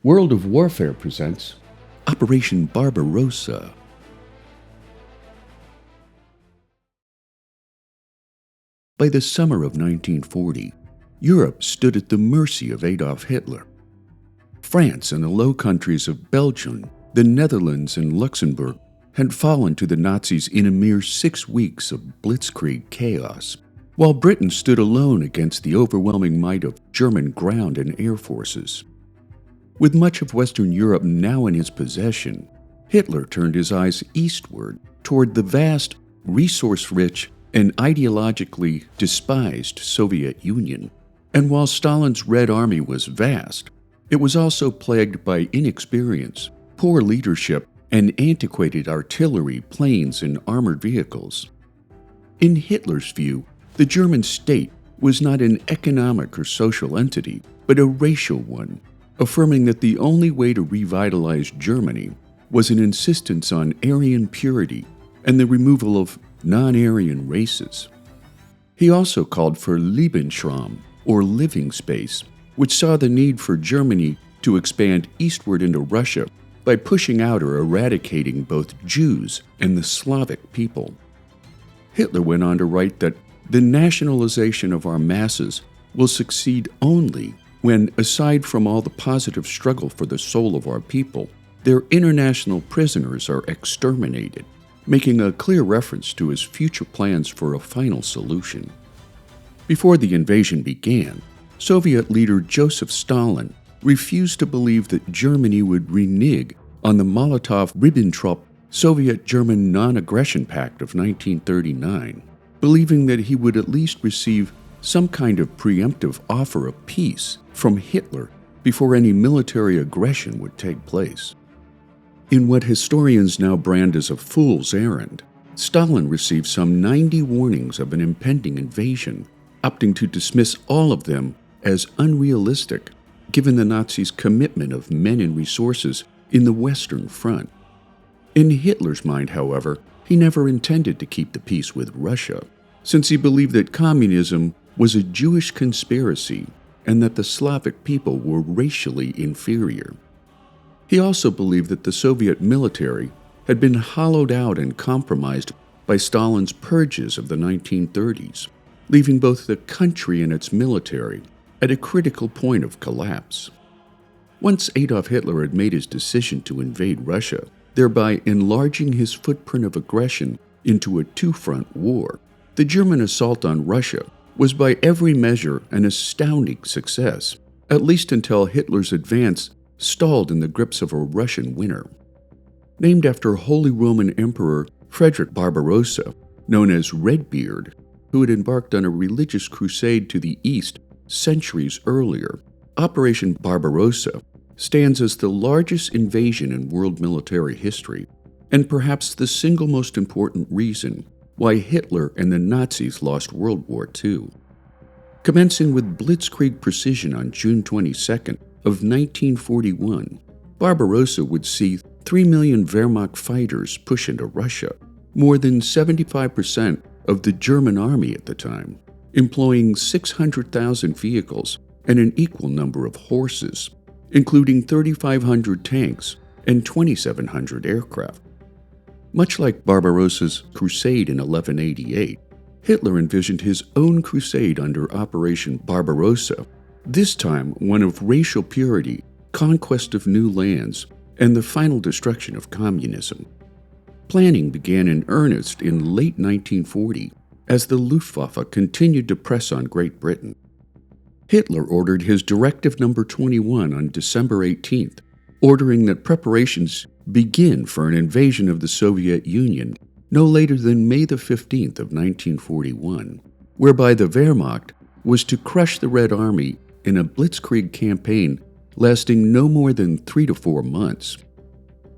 World of Warfare presents Operation Barbarossa. By the summer of 1940, Europe stood at the mercy of Adolf Hitler. France and the Low Countries of Belgium, the Netherlands and Luxembourg had fallen to the Nazis in a mere 6 weeks of Blitzkrieg chaos, while Britain stood alone against the overwhelming might of German ground and air forces. With much of Western Europe now in his possession, Hitler turned his eyes eastward toward the vast, resource-rich, and ideologically despised Soviet Union. And while Stalin's Red Army was vast, it was also plagued by inexperience, poor leadership, and antiquated artillery, planes, and armored vehicles. In Hitler's view, the German state was not an economic or social entity, but a racial one, affirming that the only way to revitalize Germany was an insistence on Aryan purity and the removal of non-Aryan races. He also called for Lebensraum, or living space, which saw the need for Germany to expand eastward into Russia by pushing out or eradicating both Jews and the Slavic people. Hitler went on to write that the nationalization of our masses will succeed only when, aside from all the positive struggle for the soul of our people, their international prisoners are exterminated, making a clear reference to his future plans for a final solution. Before the invasion began, Soviet leader Joseph Stalin refused to believe that Germany would renege on the Molotov-Ribbentrop Soviet-German non-aggression pact of 1939, believing that he would at least receive some kind of preemptive offer of peace from Hitler before any military aggression would take place. In what historians now brand as a fool's errand, Stalin received some 90 warnings of an impending invasion, opting to dismiss all of them as unrealistic, given the Nazis' commitment of men and resources in the Western Front. In Hitler's mind, however, he never intended to keep the peace with Russia, since he believed that communism was a Jewish conspiracy and that the Slavic people were racially inferior. He also believed that the Soviet military had been hollowed out and compromised by Stalin's purges of the 1930s, leaving both the country and its military at a critical point of collapse. Once Adolf Hitler had made his decision to invade Russia, thereby enlarging his footprint of aggression into a two-front war, the German assault on Russia was by every measure an astounding success, at least until Hitler's advance stalled in the grips of a Russian winter. Named after Holy Roman Emperor Frederick Barbarossa, known as Redbeard, who had embarked on a religious crusade to the east centuries earlier, Operation Barbarossa stands as the largest invasion in world military history, and perhaps the single most important reason why Hitler and the Nazis lost World War II. Commencing with Blitzkrieg precision on June 22nd of 1941, Barbarossa would see 3 million Wehrmacht fighters push into Russia, more than 75% of the German army at the time, employing 600,000 vehicles and an equal number of horses, including 3,500 tanks and 2,700 aircraft. Much like Barbarossa's crusade in 1188, Hitler envisioned his own crusade under Operation Barbarossa, this time one of racial purity, conquest of new lands, and the final destruction of communism. Planning began in earnest in late 1940 as the Luftwaffe continued to press on Great Britain. Hitler ordered his Directive No. 21 on December 18th, ordering that preparations begin for an invasion of the Soviet Union no later than May the 15th of 1941, whereby the Wehrmacht was to crush the Red Army in a blitzkrieg campaign lasting no more than 3 to 4 months.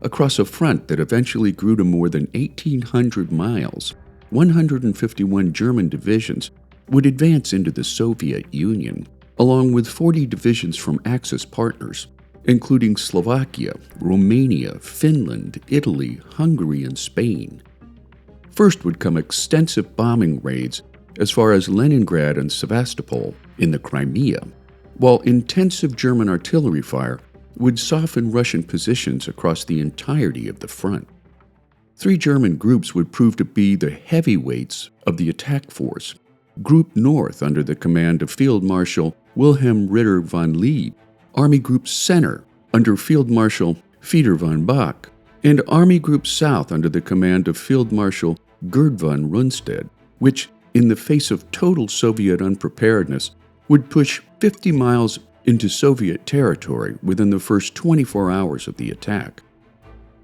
Across a front that eventually grew to more than 1,800 miles, 151 German divisions would advance into the Soviet Union, along with 40 divisions from Axis partners, including Slovakia, Romania, Finland, Italy, Hungary, and Spain. First would come extensive bombing raids as far as Leningrad and Sevastopol in the Crimea, while intensive German artillery fire would soften Russian positions across the entirety of the front. 3 German groups would prove to be the heavyweights of the attack force: Group North under the command of Field Marshal Wilhelm Ritter von Lieb, Army Group Center under Field Marshal Fedor von Bock, and Army Group South under the command of Field Marshal Gerd von Rundstedt, which, in the face of total Soviet unpreparedness, would push 50 miles into Soviet territory within the first 24 hours of the attack.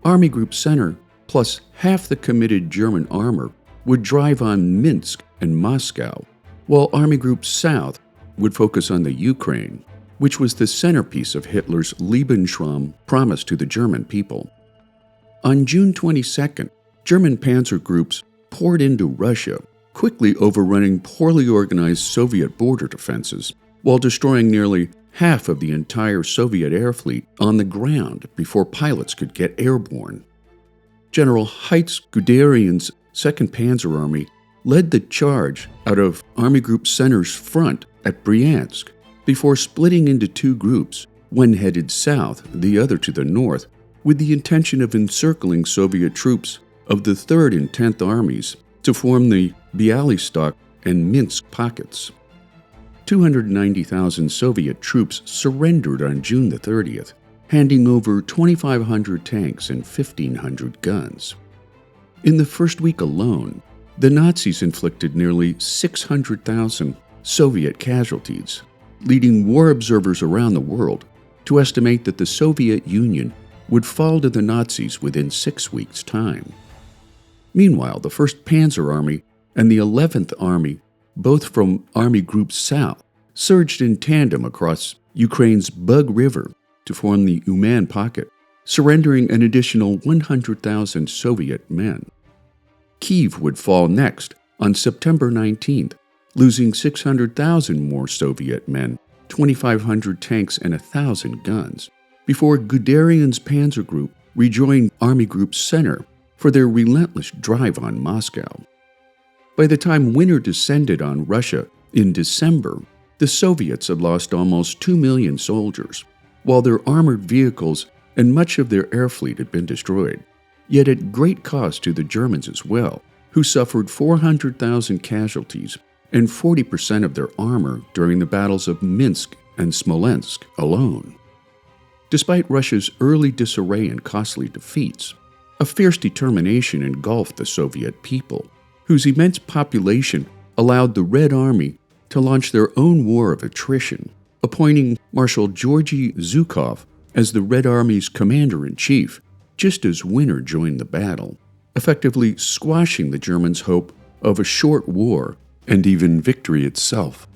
Army Group Center, plus half the committed German armor, would drive on Minsk and Moscow, while Army Group South would focus on the Ukraine, which was the centerpiece of Hitler's Lebensraum promised to the German people. On June 22nd, German panzer groups poured into Russia, quickly overrunning poorly organized Soviet border defenses, while destroying nearly half of the entire Soviet air fleet on the ground before pilots could get airborne. General Heitz Guderian's 2nd Panzer Army led the charge out of Army Group Center's front at Bryansk before splitting into 2 groups, one headed south, the other to the north, with the intention of encircling Soviet troops of the 3rd and 10th Armies to form the Bialystok and Minsk pockets. 290,000 Soviet troops surrendered on June the 30th, handing over 2,500 tanks and 1,500 guns. In the first week alone, the Nazis inflicted nearly 600,000 Soviet casualties, leading war observers around the world to estimate that the Soviet Union would fall to the Nazis within 6 weeks' time. Meanwhile, the 1st Panzer Army and the 11th Army, both from Army Group South, surged in tandem across Ukraine's Bug River to form the Uman Pocket, surrendering an additional 100,000 Soviet men. Kyiv would fall next on September 19th, losing 600,000 more Soviet men, 2,500 tanks, and 1,000 guns, before Guderian's panzer group rejoined Army Group Center for their relentless drive on Moscow. By the time winter descended on Russia in December, the Soviets had lost almost 2 million soldiers, while their armored vehicles and much of their air fleet had been destroyed, yet at great cost to the Germans as well, who suffered 400,000 casualties and 40% of their armor during the battles of Minsk and Smolensk alone. Despite Russia's early disarray and costly defeats, a fierce determination engulfed the Soviet people, whose immense population allowed the Red Army to launch their own war of attrition, appointing Marshal Georgy Zhukov as the Red Army's commander-in-chief, just as winter joined the battle, effectively squashing the Germans' hope of a short war and even victory itself.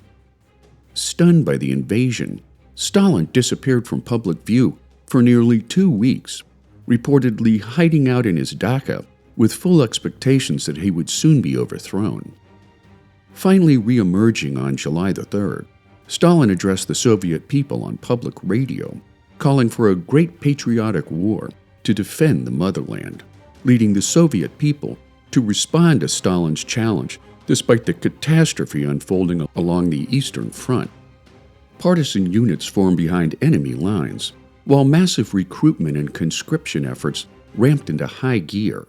Stunned by the invasion, Stalin disappeared from public view for nearly 2 weeks, reportedly hiding out in his dacha with full expectations that he would soon be overthrown. Finally re-emerging on July the 3rd, Stalin addressed the Soviet people on public radio, calling for a great patriotic war to defend the motherland, leading the Soviet people to respond to Stalin's challenge despite the catastrophe unfolding along the Eastern Front. Partisan units formed behind enemy lines, while massive recruitment and conscription efforts ramped into high gear.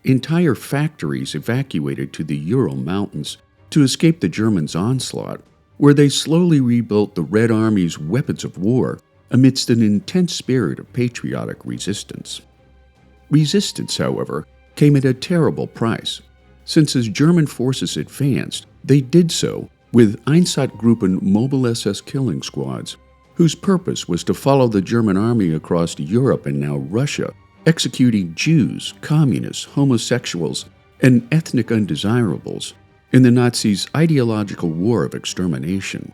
Entire factories evacuated to the Ural Mountains to escape the Germans' onslaught, where they slowly rebuilt the Red Army's weapons of war amidst an intense spirit of patriotic resistance. Resistance, however, came at a terrible price, since as German forces advanced, they did so with Einsatzgruppen mobile SS killing squads, whose purpose was to follow the German army across Europe and now Russia, executing Jews, communists, homosexuals, and ethnic undesirables in the Nazis' ideological war of extermination.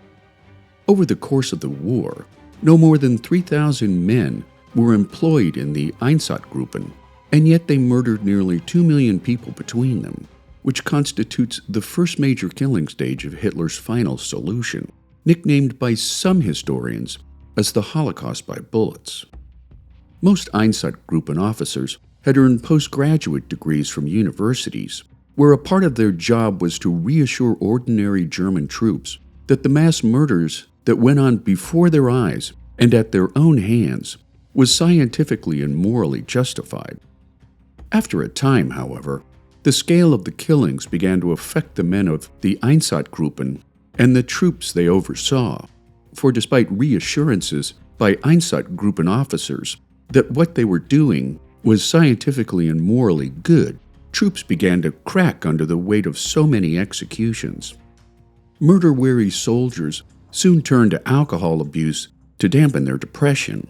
Over the course of the war, no more than 3,000 men were employed in the Einsatzgruppen, and yet they murdered nearly 2 million people between them, which constitutes the first major killing stage of Hitler's final solution, nicknamed by some historians as the Holocaust by bullets. Most Einsatzgruppen officers had earned postgraduate degrees from universities, where a part of their job was to reassure ordinary German troops that the mass murders that went on before their eyes and at their own hands, was scientifically and morally justified. After a time, however, the scale of the killings began to affect the men of the Einsatzgruppen and the troops they oversaw, for despite reassurances by Einsatzgruppen officers that what they were doing was scientifically and morally good, troops began to crack under the weight of so many executions. Murder-weary soldiers soon turned to alcohol abuse to dampen their depression.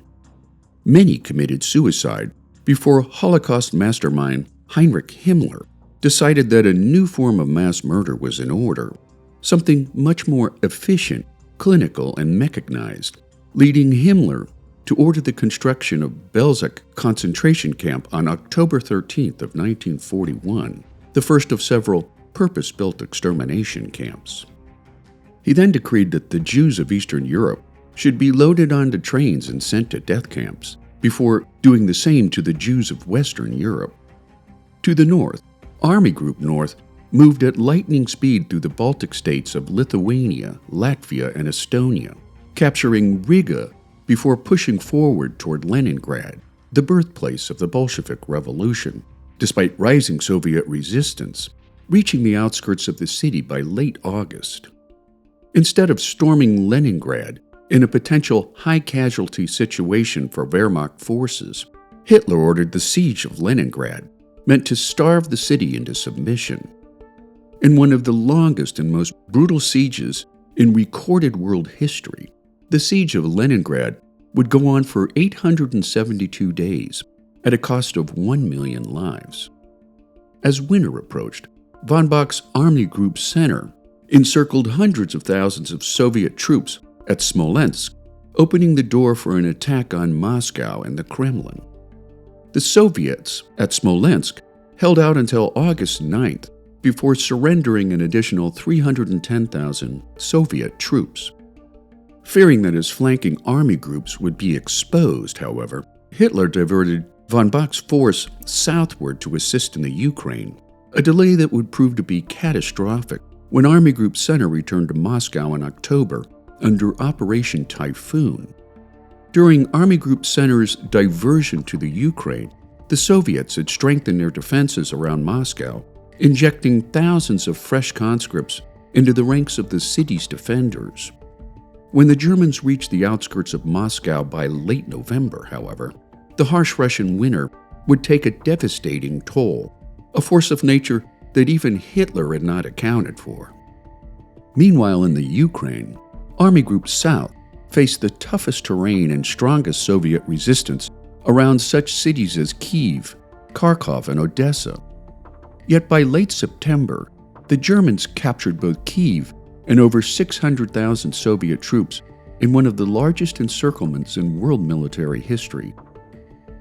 Many committed suicide before Holocaust mastermind Heinrich Himmler decided that a new form of mass murder was in order, something much more efficient, clinical, and mechanized, leading Himmler to order the construction of Belzec concentration camp on October 13th of 1941, the first of several purpose-built extermination camps. He then decreed that the Jews of Eastern Europe should be loaded onto trains and sent to death camps, before doing the same to the Jews of Western Europe. To the north, Army Group North moved at lightning speed through the Baltic states of Lithuania, Latvia, and Estonia, capturing Riga before pushing forward toward Leningrad, the birthplace of the Bolshevik Revolution, despite rising Soviet resistance, reaching the outskirts of the city by late August. Instead of storming Leningrad in a potential high-casualty situation for Wehrmacht forces, Hitler ordered the siege of Leningrad, meant to starve the city into submission. In one of the longest and most brutal sieges in recorded world history, the siege of Leningrad would go on for 872 days at a cost of 1 million lives. As winter approached, von Bock's Army Group Center encircled hundreds of thousands of Soviet troops at Smolensk, opening the door for an attack on Moscow and the Kremlin. The Soviets at Smolensk held out until August 9th before surrendering an additional 310,000 Soviet troops. Fearing that his flanking army groups would be exposed, however, Hitler diverted von Bock's force southward to assist in the Ukraine, a delay that would prove to be catastrophic when Army Group Center returned to Moscow in October under Operation Typhoon. During Army Group Center's diversion to the Ukraine, the Soviets had strengthened their defenses around Moscow, injecting thousands of fresh conscripts into the ranks of the city's defenders. When the Germans reached the outskirts of Moscow by late November, however, the harsh Russian winter would take a devastating toll, a force of nature that even Hitler had not accounted for. Meanwhile, in the Ukraine, Army Group South faced the toughest terrain and strongest Soviet resistance around such cities as Kyiv, Kharkov, and Odessa. Yet by late September, the Germans captured both Kyiv and over 600,000 Soviet troops in one of the largest encirclements in world military history.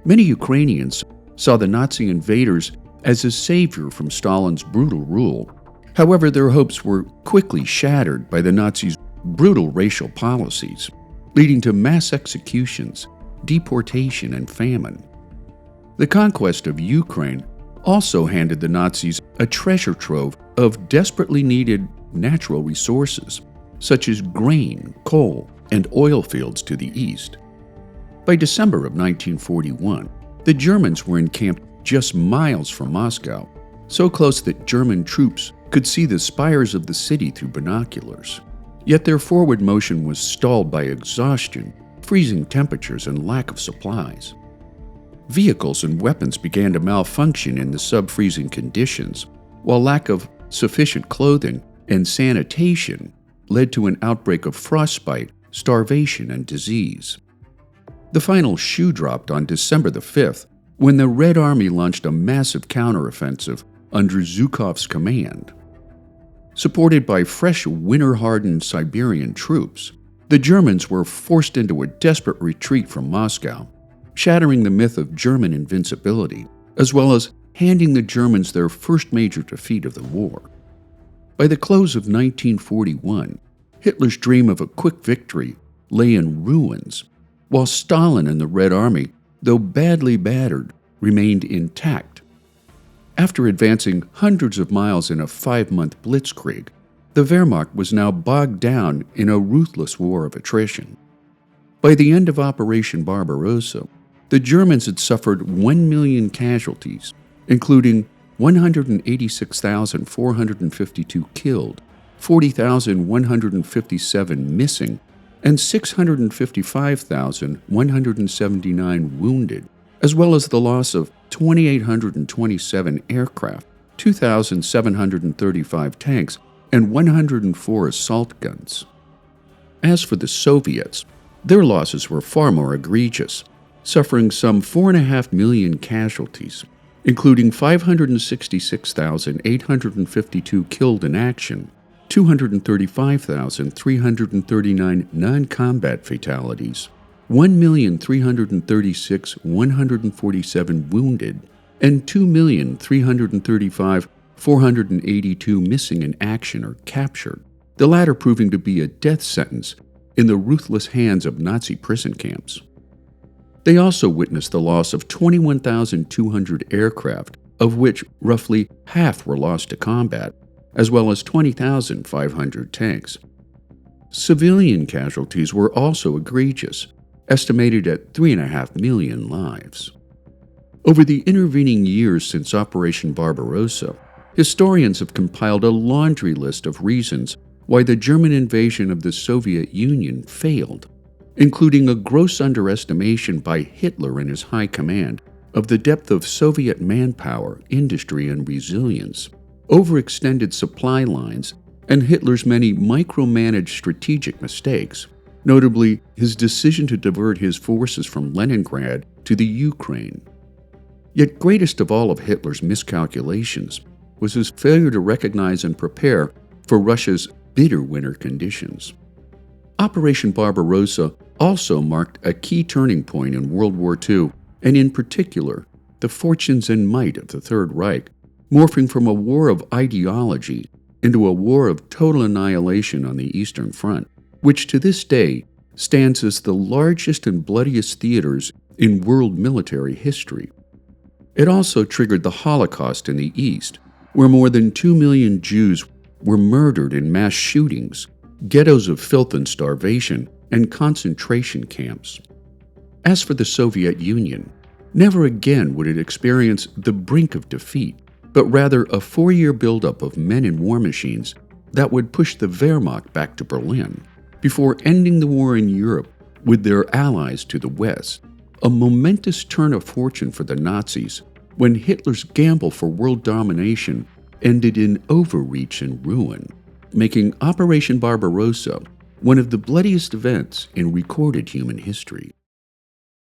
Many Ukrainians saw the Nazi invaders as a savior from Stalin's brutal rule. However, their hopes were quickly shattered by the Nazis' brutal racial policies, leading to mass executions, deportation, and famine. The conquest of Ukraine also handed the Nazis a treasure trove of desperately needed natural resources, such as grain, coal, and oil fields to the east. By December of 1941, the Germans were encamped just miles from Moscow, so close that German troops could see the spires of the city through binoculars. Yet their forward motion was stalled by exhaustion, freezing temperatures, and lack of supplies. Vehicles and weapons began to malfunction in the sub-freezing conditions, while lack of sufficient clothing and sanitation led to an outbreak of frostbite, starvation, and disease. The final shoe dropped on December the 5th when the Red Army launched a massive counteroffensive under Zhukov's command. Supported by fresh winter-hardened Siberian troops, the Germans were forced into a desperate retreat from Moscow, shattering the myth of German invincibility, as well as handing the Germans their first major defeat of the war. By the close of 1941, Hitler's dream of a quick victory lay in ruins, while Stalin and the Red Army, though badly battered, remained intact. After advancing hundreds of miles in a 5-month Blitzkrieg, the Wehrmacht was now bogged down in a ruthless war of attrition. By the end of Operation Barbarossa, the Germans had suffered 1 million casualties, including 186,452 killed, 40,157 missing, and 655,179 wounded, as well as the loss of 2,827 aircraft, 2,735 tanks, and 104 assault guns. As for the Soviets, their losses were far more egregious, suffering some 4.5 million casualties, including 566,852 killed in action, 235,339 non-combat fatalities, 1,336,147 wounded, and 2,335,482 missing in action or captured, the latter proving to be a death sentence in the ruthless hands of Nazi prison camps. They also witnessed the loss of 21,200 aircraft, of which roughly half were lost to combat, as well as 20,500 tanks. Civilian casualties were also egregious, estimated at 3.5 million lives. Over the intervening years since Operation Barbarossa, historians have compiled a laundry list of reasons why the German invasion of the Soviet Union failed, including a gross underestimation by Hitler and his high command of the depth of Soviet manpower, industry, and resilience, overextended supply lines, and Hitler's many micromanaged strategic mistakes, notably his decision to divert his forces from Leningrad to the Ukraine. Yet greatest of all of Hitler's miscalculations was his failure to recognize and prepare for Russia's bitter winter conditions. Operation Barbarossa also marked a key turning point in World War II, and in particular, the fortunes and might of the Third Reich, morphing from a war of ideology into a war of total annihilation on the Eastern Front, which to this day stands as the largest and bloodiest theaters in world military history. It also triggered the Holocaust in the East, where more than 2 million Jews were murdered in mass shootings, ghettos of filth and starvation, and concentration camps. As for the Soviet Union, never again would it experience the brink of defeat, but rather a 4-year buildup of men and war machines that would push the Wehrmacht back to Berlin, before ending the war in Europe with their allies to the West, a momentous turn of fortune for the Nazis when Hitler's gamble for world domination ended in overreach and ruin, making Operation Barbarossa one of the bloodiest events in recorded human history.